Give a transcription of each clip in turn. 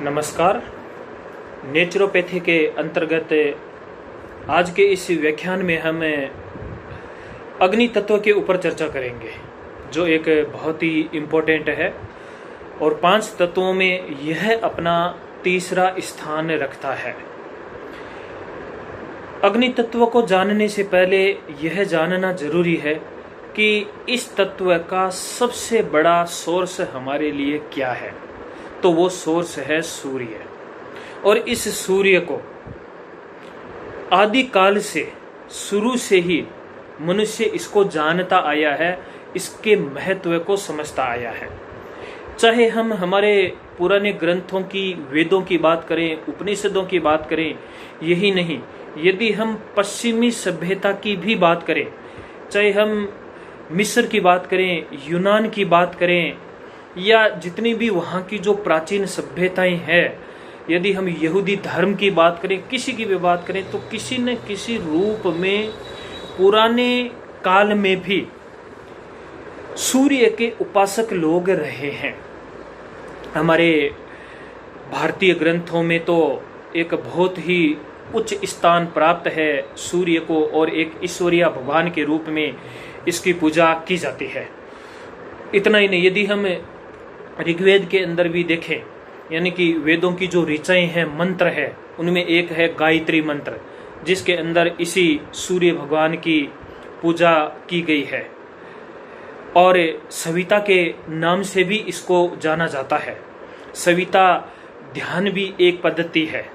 नमस्कार। नेचुरोपैथी के अंतर्गत आज के इस व्याख्यान में हम अग्नि तत्व के ऊपर चर्चा करेंगे, जो एक बहुत ही इम्पोर्टेंट है और 5 तत्वों में यह अपना तीसरा स्थान रखता है। अग्नि तत्व को जानने से पहले यह जानना जरूरी है कि इस तत्व का सबसे बड़ा सोर्स हमारे लिए क्या है। तो वो सोर्स है सूर्य। और इस सूर्य को आदि काल से, शुरू से ही मनुष्य इसको जानता आया है, इसके महत्व को समझता आया है। चाहे हम हमारे पुराने ग्रंथों की, वेदों की बात करें, उपनिषदों की बात करें, यही नहीं, यदि हम पश्चिमी सभ्यता की भी बात करें, चाहे हम मिस्र की बात करें, यूनान की बात करें, या जितनी भी वहाँ की जो प्राचीन सभ्यताएं हैं, यदि हम यहूदी धर्म की बात करें, किसी की भी बात करें, तो किसी न किसी रूप में पुराने काल में भी सूर्य के उपासक लोग रहे हैं। हमारे भारतीय ग्रंथों में तो एक बहुत ही उच्च स्थान प्राप्त है सूर्य को, और एक ईश्वरीय भगवान के रूप में इसकी पूजा की जाती है। इतना ही नहीं, यदि हम ऋग्वेद के अंदर भी देखें, यानी कि वेदों की जो ऋचाएं हैं, मंत्र है, उनमें एक है गायत्री मंत्र, जिसके अंदर इसी सूर्य भगवान की पूजा की गई है। और सविता के नाम से भी इसको जाना जाता है। सविता ध्यान भी एक पद्धति है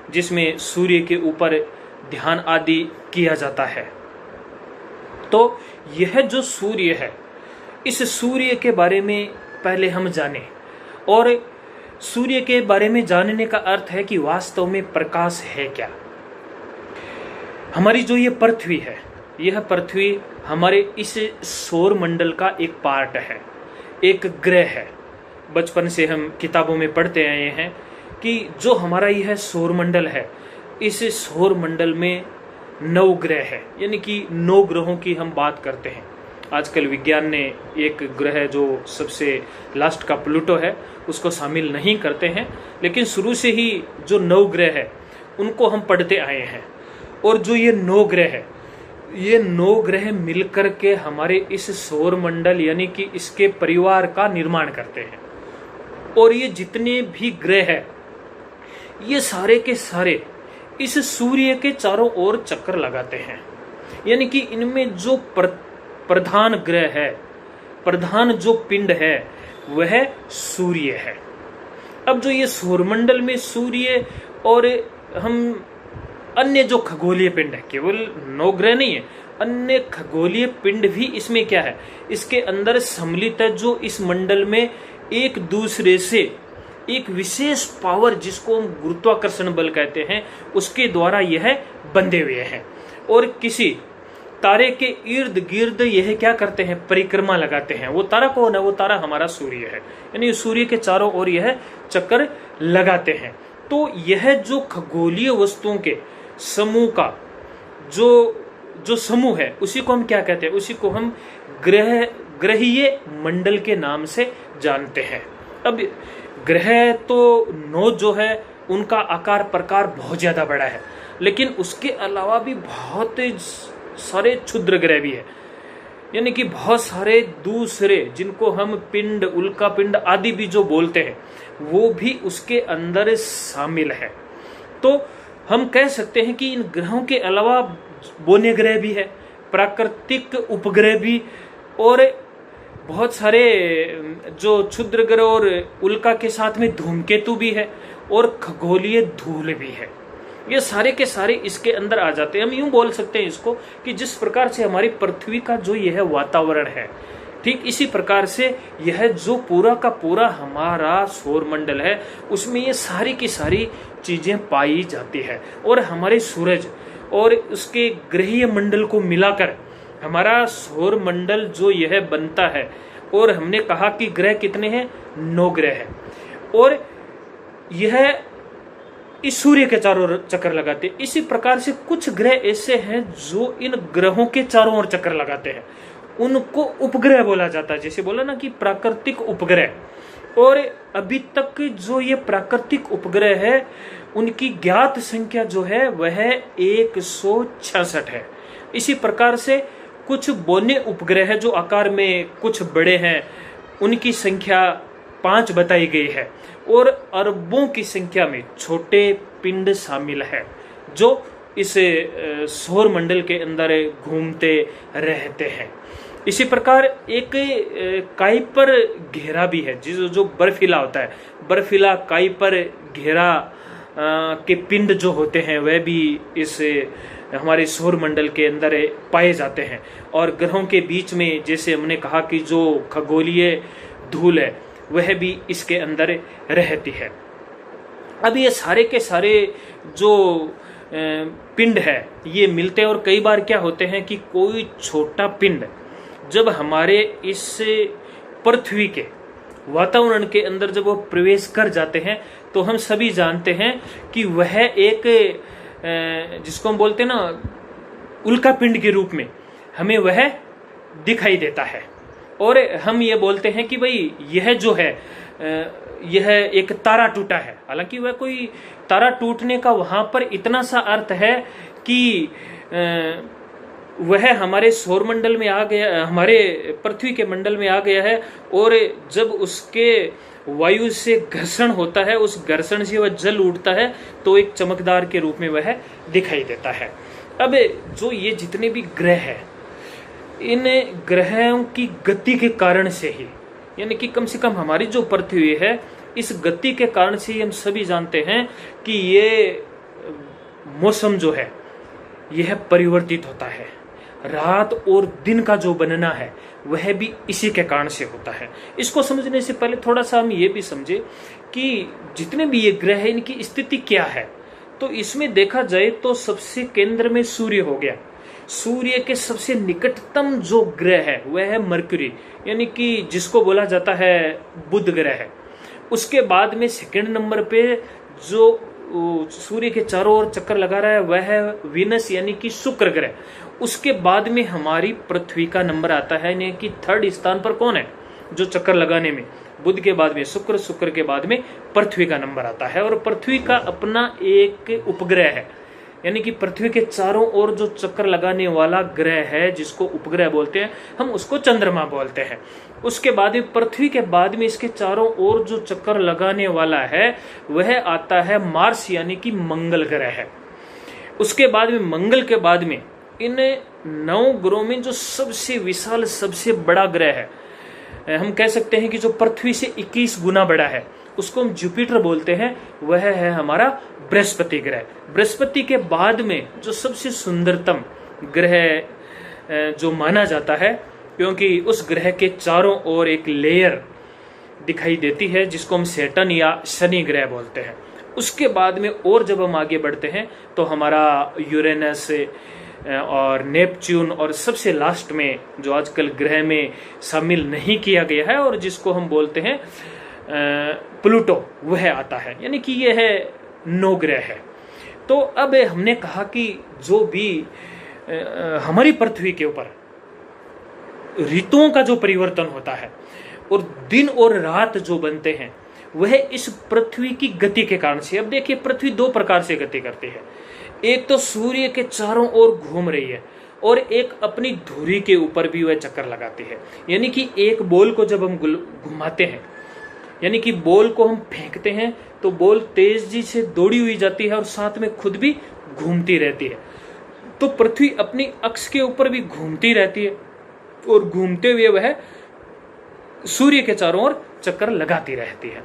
जिसमें सूर्य के ऊपर ध्यान आदि किया जाता है। तो यह जो सूर्य है, इस सूर्य के बारे में पहले हम जानें। और सूर्य के बारे में जानने का अर्थ है कि वास्तव में प्रकाश है क्या। हमारी जो ये पृथ्वी है, यह पृथ्वी हमारे इस सौर मंडल का एक पार्ट है, एक ग्रह है। बचपन से हम किताबों में पढ़ते आए हैं कि जो हमारा यह सौर मंडल है, इस सौर मंडल में 9 ग्रह है, यानी कि 9 ग्रहों की हम बात करते हैं। आजकल विज्ञान ने एक ग्रह जो सबसे लास्ट का प्लूटो है, उसको शामिल नहीं करते हैं, लेकिन शुरू से ही जो 9 ग्रह है उनको हम पढ़ते आए हैं। और जो ये 9 ग्रह है, ये 9 ग्रह मिलकर के हमारे इस सौर मंडल यानी कि इसके परिवार का निर्माण करते हैं। और ये जितने भी ग्रह है, ये सारे के सारे इस सूर्य के चारों ओर चक्कर लगाते हैं। यानी कि इनमें जो प्रधान ग्रह है, प्रधान जो पिंड है, वह सूर्य है। अब जो ये सौरमंडल में सूर्य और हम अन्य जो खगोलीय पिंड है, केवल 9 ग्रह नहीं है, अन्य खगोलीय पिंड भी इसमें क्या है, इसके अंदर सम्मिलित है, जो इस मंडल में एक दूसरे से एक विशेष पावर, जिसको हम गुरुत्वाकर्षण बल कहते हैं, उसके द्वारा यह बंधे हुए हैं। और किसी तारे के इर्द गिर्द यह क्या करते हैं, परिक्रमा लगाते हैं। वो तारा कौन है? वो तारा हमारा सूर्य है, यानी सूर्य के चारों ओर यह चक्कर लगाते हैं। तो यह जो खगोलीय वस्तुओं के समूह का जो समूह है, उसी को हम क्या कहते हैं? उसी को हम ग्रहीय मंडल के नाम से जानते हैं। अब ग्रह तो 9 जो है, उनका आकार प्रकार बहुत ज्यादा बड़ा है, लेकिन उसके अलावा भी बहुत सारे क्षुद्र ग्रह भी है, यानी कि बहुत सारे दूसरे, जिनको हम पिंड, उल्का पिंड आदि भी जो बोलते हैं, वो भी उसके अंदर शामिल है। तो हम कह सकते हैं कि इन ग्रहों के अलावा बोने ग्रह भी है, प्राकृतिक उपग्रह भी, और बहुत सारे जो क्षुद्र ग्रह और उल्का के साथ में धूमकेतु भी है, और खगोलीय धूल भी है। ये सारे के सारे इसके अंदर आ जाते हैं। हम यूं बोल सकते हैं इसको कि जिस प्रकार से हमारी पृथ्वी का जो यह वातावरण है, ठीक इसी प्रकार से यह जो पूरा का पूरा हमारा सौर मंडल है, उसमें ये सारी की सारी चीजें पाई जाती है। और हमारे सूरज और उसके ग्रहीय मंडल को मिलाकर हमारा सौर मंडल जो यह बनता है। और हमने कहा कि ग्रह कितने हैं? 9 ग्रह है। और यह इस सूर्य के चारों ओर चक्कर लगाते हैं। इसी प्रकार से कुछ ग्रह ऐसे हैं जो इन ग्रहों के चारों ओर चक्कर लगाते हैं, उनको उपग्रह बोला जाता है। जैसे बोला ना कि प्राकृतिक उपग्रह, और अभी तक जो ये प्राकृतिक उपग्रह है उनकी ज्ञात संख्या जो है वह 166 है। इसी प्रकार से कुछ बोने उपग्रह है जो आकार में कुछ बड़े हैं, उनकी संख्या 5 बताई गई है, और अरबों की संख्या में छोटे पिंड शामिल है जो इस सौर मंडल के अंदर घूमते रहते हैं। इसी प्रकार एक काइपर घेरा भी है, जो बर्फीला होता है, बर्फीला काइपर घेरा के पिंड जो होते हैं वह भी इस हमारे सौर मंडल के अंदर पाए जाते हैं। और ग्रहों के बीच में जैसे हमने कहा कि जो खगोलीय धूल है वह भी इसके अंदर रहती है। अब ये सारे के सारे जो पिंड है ये मिलते हैं, और कई बार क्या होते हैं कि कोई छोटा पिंड जब हमारे इस पृथ्वी के वातावरण के अंदर जब वो प्रवेश कर जाते हैं तो हम सभी जानते हैं कि वह एक जिसको हम बोलते हैं ना उल्का पिंड के रूप में हमें वह दिखाई देता है। और हम ये बोलते हैं कि भाई यह जो है यह एक तारा टूटा है। हालांकि वह कोई तारा टूटने का वहां पर इतना सा अर्थ है कि वह हमारे सौर मंडल में आ गया, हमारे पृथ्वी के मंडल में आ गया है, और जब उसके वायु से घर्षण होता है, उस घर्षण से वह जल उठता है तो एक चमकदार के रूप में वह दिखाई देता है। अब जो ये जितने भी ग्रह हैं, इन ग्रहों की गति के कारण से ही, यानी कि कम से कम हमारी जो पृथ्वी है इस गति के कारण से हम सभी जानते हैं कि ये मौसम जो है यह परिवर्तित होता है। रात और दिन का जो बनना है वह भी इसी के कारण से होता है। इसको समझने से पहले थोड़ा सा हम ये भी समझे कि जितने भी ये ग्रह हैं इनकी स्थिति क्या है। तो इसमें देखा जाए तो सबसे केंद्र में सूर्य हो गया। सूर्य के सबसे निकटतम जो ग्रह है वह है मरकरी, यानी कि जिसको बोला जाता है बुध ग्रह है। उसके बाद में सेकंड नंबर पे जो सूर्य के चारों ओर चक्कर लगा रहा है वह है वीनस, यानी कि शुक्र ग्रह। उसके बाद में हमारी पृथ्वी का नंबर आता है, यानी कि थर्ड स्थान पर कौन है जो चक्कर लगाने में, बुध के बाद में शुक्र, शुक्र के बाद में पृथ्वी का नंबर आता है। और पृथ्वी का अपना एक उपग्रह है, यानी कि पृथ्वी के चारों ओर जो चक्कर लगाने वाला ग्रह है जिसको उपग्रह बोलते हैं, हम उसको चंद्रमा बोलते हैं। उसके बाद में पृथ्वी के बाद में इसके चारों ओर जो चक्कर लगाने वाला है वह आता है मार्स, यानी कि मंगल ग्रह है। उसके बाद में मंगल के बाद में इन 9 ग्रहों में जो सबसे विशाल सबसे बड़ा ग्रह है, हम कह सकते हैं कि जो पृथ्वी से 21 गुना बड़ा है, उसको हम जुपिटर बोलते हैं, वह है हमारा बृहस्पति ग्रह। बृहस्पति के बाद में जो सबसे सुंदरतम ग्रह जो माना जाता है, क्योंकि उस ग्रह के चारों ओर एक लेयर दिखाई देती है जिसको हम सैटर्न या शनि ग्रह बोलते हैं। उसके बाद में और जब हम आगे बढ़ते हैं तो हमारा यूरेनस और नेपच्यून, और सबसे लास्ट में जो आजकल ग्रह में शामिल नहीं किया गया है और जिसको हम बोलते हैं प्लूटो, वह आता है। यानी कि यह है 9 ग्रह है। तो अब हमने कहा कि जो भी हमारी पृथ्वी के ऊपर ऋतुओं का जो परिवर्तन होता है और दिन और रात जो बनते हैं वह इस पृथ्वी की गति के कारण से। अब देखिए पृथ्वी 2 प्रकार से गति करती है, एक तो सूर्य के चारों ओर घूम रही है और एक अपनी धुरी के ऊपर भी वह चक्कर लगाती है। यानी कि एक बॉल को जब हम घुमाते हैं, यानी कि बॉल को हम फेंकते हैं तो बॉल तेजी से दौड़ी हुई जाती है और साथ में खुद भी घूमती रहती है। तो पृथ्वी अपनी अक्ष के ऊपर भी घूमती रहती है और घूमते हुए वह सूर्य के चारों ओर चक्कर लगाती रहती है।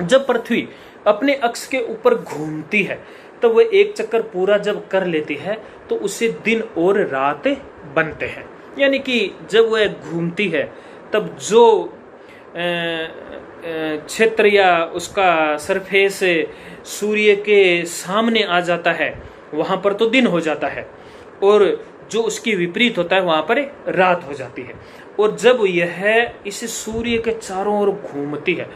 जब पृथ्वी अपने अक्ष के ऊपर घूमती है तब वह एक चक्कर पूरा जब कर लेती है तो उससे दिन और रात बनते हैं। यानी कि जब वह घूमती है तब जो क्षेत्र या उसका सरफेस सूर्य के सामने आ जाता है वहां पर तो दिन हो जाता है, और जो उसकी विपरीत होता है वहां पर रात हो जाती है। और जब यह इस सूर्य के चारों ओर घूमती है,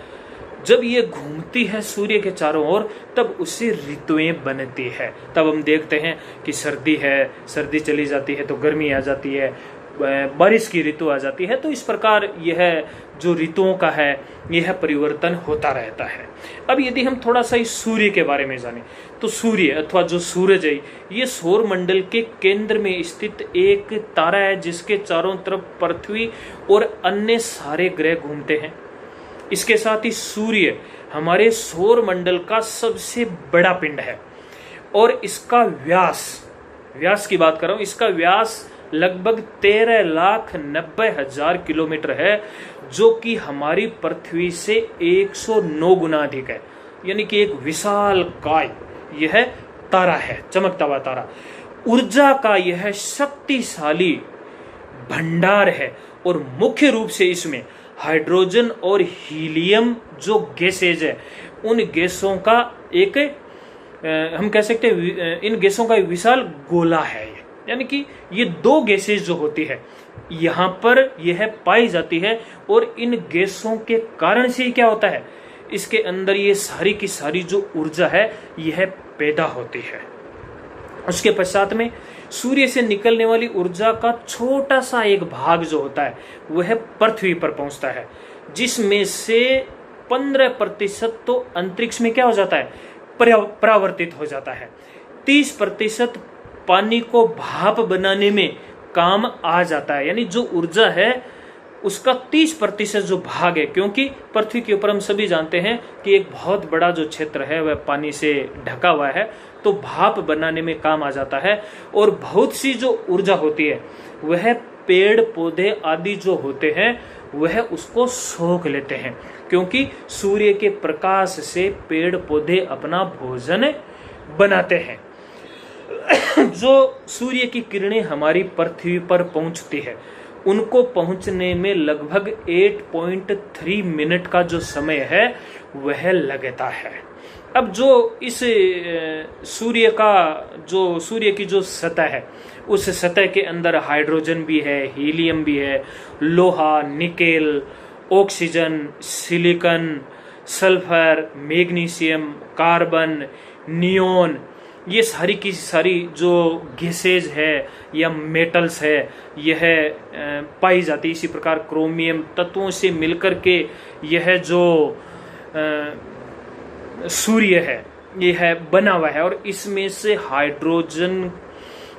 जब ये घूमती है सूर्य के चारों ओर, तब उससे ऋतुएं बनती है। तब हम देखते हैं कि सर्दी है, सर्दी चली जाती है तो गर्मी आ जाती है, बारिश की ऋतु आ जाती है। तो इस प्रकार यह जो ऋतुओं का है यह परिवर्तन होता रहता है। अब यदि हम थोड़ा सा इस सूर्य के बारे में जानें तो सूर्य अथवा जो सूरज है ये सौर मंडल के केंद्र में स्थित एक तारा है जिसके चारों तरफ पृथ्वी और अन्य सारे ग्रह घूमते हैं। इसके साथ ही सूर्य हमारे सौर मंडल का सबसे बड़ा पिंड है और इसका व्यास की बात कर रहा हूं, इसका व्यास लगभग 13,90,000 किलोमीटर है, जो कि हमारी पृथ्वी से 109 गुना अधिक है। यानी कि एक विशाल काय यह तारा है, चमकता हुआ तारा। ऊर्जा का यह शक्तिशाली भंडार है और मुख्य रूप से इसमें हाइड्रोजन और हीलियम जो गैसेज है उन गैसों का एक हम कह सकते हैं इन गैसों का एक विशाल गोला है। यानी कि ये दो गैसेज जो होती है यहाँ पर यह पाई जाती है और इन गैसों के कारण से क्या होता है, इसके अंदर ये सारी की सारी जो ऊर्जा है यह पैदा होती है। उसके पश्चात में सूर्य से निकलने वाली ऊर्जा का छोटा सा एक भाग जो होता है वह पृथ्वी पर पहुंचता है, जिसमें से 15% तो अंतरिक्ष में क्या हो जाता है, परावर्तित हो जाता है। 30% पानी को भाप बनाने में काम आ जाता है। यानी जो ऊर्जा है उसका 30% जो भाग है, क्योंकि पृथ्वी के ऊपर हम सभी जानते हैं कि एक बहुत बड़ा जो क्षेत्र है वह पानी से ढका हुआ है, तो भाप बनाने में काम आ जाता है। और बहुत सी जो ऊर्जा होती है वह पेड़ पौधे आदि जो होते हैं वह उसको सोख लेते हैं, क्योंकि सूर्य के प्रकाश से पेड़ पौधे अपना भोजन बनाते हैं। जो सूर्य की किरणें हमारी पृथ्वी पर पहुंचती है उनको पहुंचने में लगभग 8.3 मिनट का जो समय है वह लगता है। अब जो इस सूर्य की जो सतह है उस सतह के अंदर हाइड्रोजन भी है, हीलियम भी है, लोहा, nickel, oxygen, silicon, sulphur, magnesium, carbon, neon, ये सारी की सारी जो गैसेज है या मेटल्स है यह पाई जाती है। इसी प्रकार क्रोमियम तत्वों से मिलकर के यह जो सूर्य है यह बना हुआ है, और इसमें से हाइड्रोजन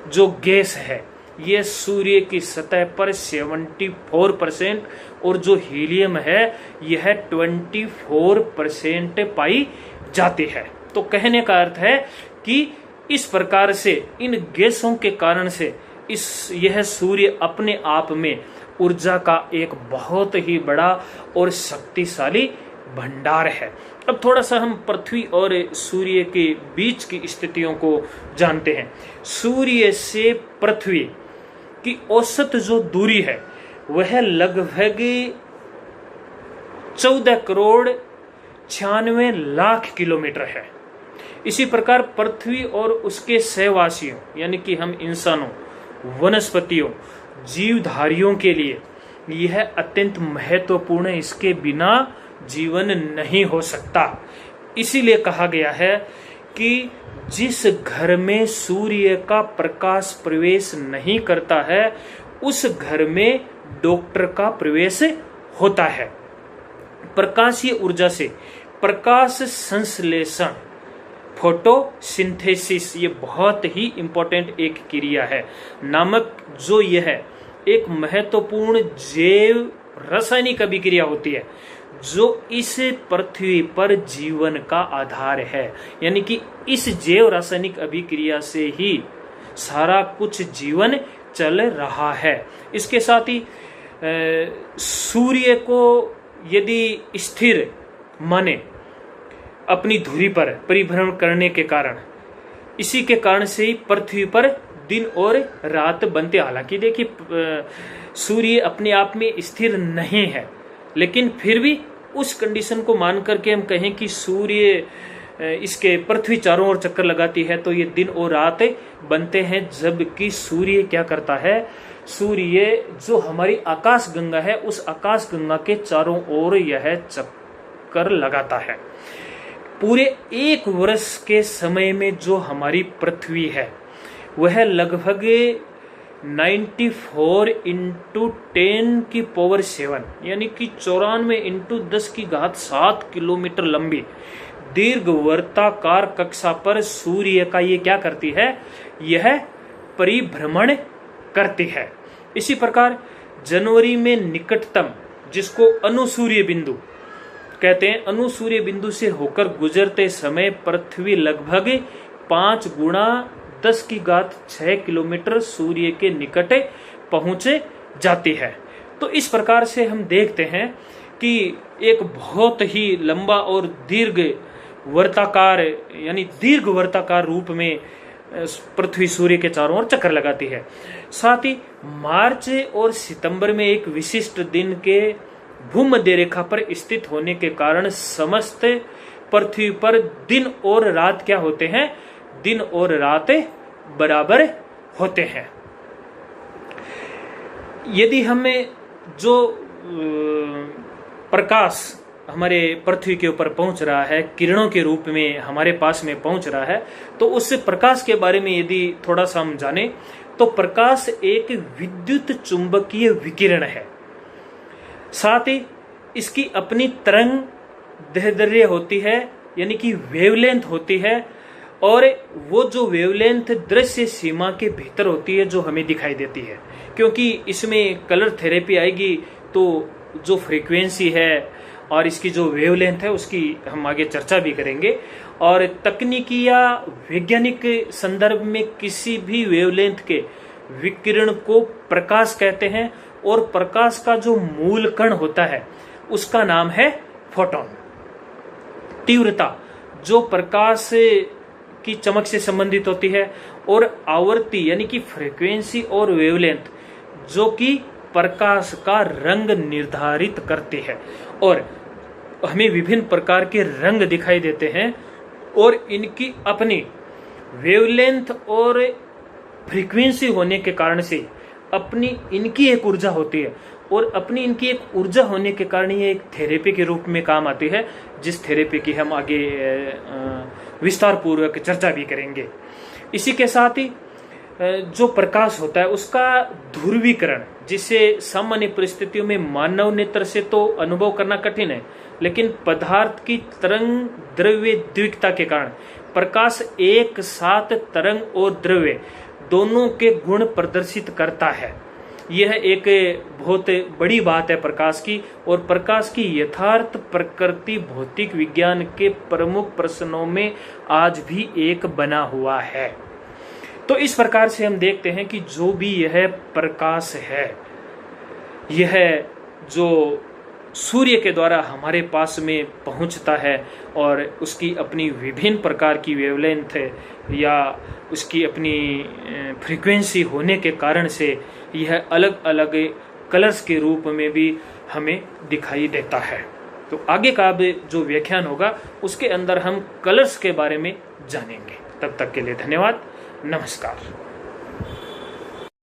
जो गैस है यह सूर्य की सतह पर 74% और जो हीलियम है यह 24% पाई जाती है। तो कहने का अर्थ है कि इस प्रकार से इन गैसों के कारण से यह सूर्य अपने आप में ऊर्जा का एक बहुत ही बड़ा और शक्तिशाली भंडार है। अब थोड़ा सा हम पृथ्वी और सूर्य के बीच की स्थितियों को जानते हैं। सूर्य से पृथ्वी की औसत जो दूरी है वह लगभग 14,96,00,000 किलोमीटर है। इसी प्रकार पृथ्वी और उसके सहवासियों यानी कि हम इंसानों, वनस्पतियों, जीवधारियों के लिए यह अत्यंत महत्वपूर्ण है। इसके बिना जीवन नहीं हो सकता। इसीलिए कहा गया है कि जिस घर में सूर्य का प्रकाश प्रवेश नहीं करता है उस घर में डॉक्टर का प्रवेश होता है। प्रकाशीय ऊर्जा से प्रकाश संश्लेषण, फोटोसिंथेसिस, ये बहुत ही इंपॉर्टेंट एक क्रिया है नामक जो यह एक महत्वपूर्ण जैव रासायनिक अभिक्रिया होती है जो इस पृथ्वी पर जीवन का आधार है। यानी कि इस जैव रासायनिक अभिक्रिया से ही सारा कुछ जीवन चल रहा है। इसके साथ ही सूर्य को यदि स्थिर माने अपनी धुरी पर परिभ्रमण करने के कारण, इसी के कारण से ही पृथ्वी पर दिन और रात बनते। हालांकि देखिए सूर्य अपने आप में स्थिर नहीं है, लेकिन फिर भी उस कंडीशन को मान करके हम कहें कि सूर्य इसके पृथ्वी चारों ओर चक्कर लगाती है तो ये दिन और रात बनते हैं। जबकि सूर्य क्या करता है, सूर्य जो हमारी आकाश गंगा है उस आकाश गंगा के चारों ओर यह चक्कर लगाता है। पूरे एक वर्ष के समय में जो हमारी पृथ्वी है वह लगभग 94 इंटू 10 की पावर 7 यानी कि 94 इंटू 10 की घात 7 किलोमीटर लंबी दीर्घ वर्ताकार कक्षा पर सूर्य का ये क्या करती है, यह परिभ्रमण करती है। इसी प्रकार जनवरी में निकटतम, जिसको अनुसूर्य बिंदु कहते हैं, अनुसूर्य बिंदु से होकर गुजरते समय पृथ्वी लगभग 5 गुणा 10 की घात 6 किलोमीटर सूर्य के निकट पहुंच जाती है। तो इस प्रकार से हम देखते हैं कि एक बहुत ही लंबा और दीर्घ वर्ताकार यानी दीर्घ वर्ताकार रूप में पृथ्वी सूर्य के चारों ओर चक्कर लगाती है। साथ ही मार्च और सितंबर में एक विशिष्ट दिन के भूमध्य रेखा पर स्थित होने के कारण समस्त पृथ्वी पर दिन और रात क्या होते हैं, दिन और रात बराबर होते हैं। यदि हमें जो प्रकाश हमारे पृथ्वी के ऊपर पहुंच रहा है, किरणों के रूप में हमारे पास में पहुंच रहा है, तो उस प्रकाश के बारे में यदि थोड़ा सा हम जाने तो प्रकाश एक विद्युत चुंबकीय विकिरण है। साथ ही इसकी अपनी तरंग दैर्ध्य होती है यानी कि वेवलेंथ होती है, और वो जो वेवलेंथ दृश्य सीमा के भीतर होती है जो हमें दिखाई देती है। क्योंकि इसमें कलर थेरेपी आएगी तो जो फ्रीक्वेंसी है और इसकी जो वेवलेंथ है उसकी हम आगे चर्चा भी करेंगे। और तकनीकी या वैज्ञानिक संदर्भ में किसी भी वेवलेंथ के विकिरण को प्रकाश कहते हैं, और प्रकाश का जो मूल कण होता है उसका नाम है फोटोन। तीव्रता जो प्रकाश की चमक से संबंधित होती है, और आवर्ती यानी कि फ्रीक्वेंसी और वेवलेंथ जो कि प्रकाश का रंग निर्धारित करती है। और हमें विभिन्न प्रकार के रंग दिखाई देते हैं, और इनकी अपनी वेवलेंथ और फ्रीक्वेंसी होने के कारण से अपनी इनकी एक ऊर्जा होती है, और अपनी इनकी एक ऊर्जा होने के कारण ये एक थेरेपी के रूप में काम आती है, जिस थेरेपी की हम आगे विस्तार पूर्वक चर्चा भी करेंगे। इसी के साथ ही जो प्रकाश होता है उसका ध्रुवीकरण, जिसे सामान्य परिस्थितियों में मानव नेत्र से तो अनुभव करना कठिन है, लेकिन पदार्थ की तरंग द्रव्य द्विकता के कारण प्रकाश एक साथ तरंग और द्रव्य दोनों के गुण प्रदर्शित करता है। यह एक बहुत बड़ी बात है प्रकाश की, और प्रकाश की यथार्थ प्रकृति भौतिक विज्ञान के प्रमुख प्रश्नों में आज भी एक बना हुआ है। तो इस प्रकार से हम देखते हैं कि जो भी यह प्रकाश है, यह जो सूर्य के द्वारा हमारे पास में पहुंचता है, और उसकी अपनी विभिन्न प्रकार की वेवलेंथ या उसकी अपनी फ्रीक्वेंसी होने के कारण से यह अलग अलग कलर्स के रूप में भी हमें दिखाई देता है। तो आगे का अब जो व्याख्यान होगा उसके अंदर हम कलर्स के बारे में जानेंगे। तब तक के लिए धन्यवाद, नमस्कार।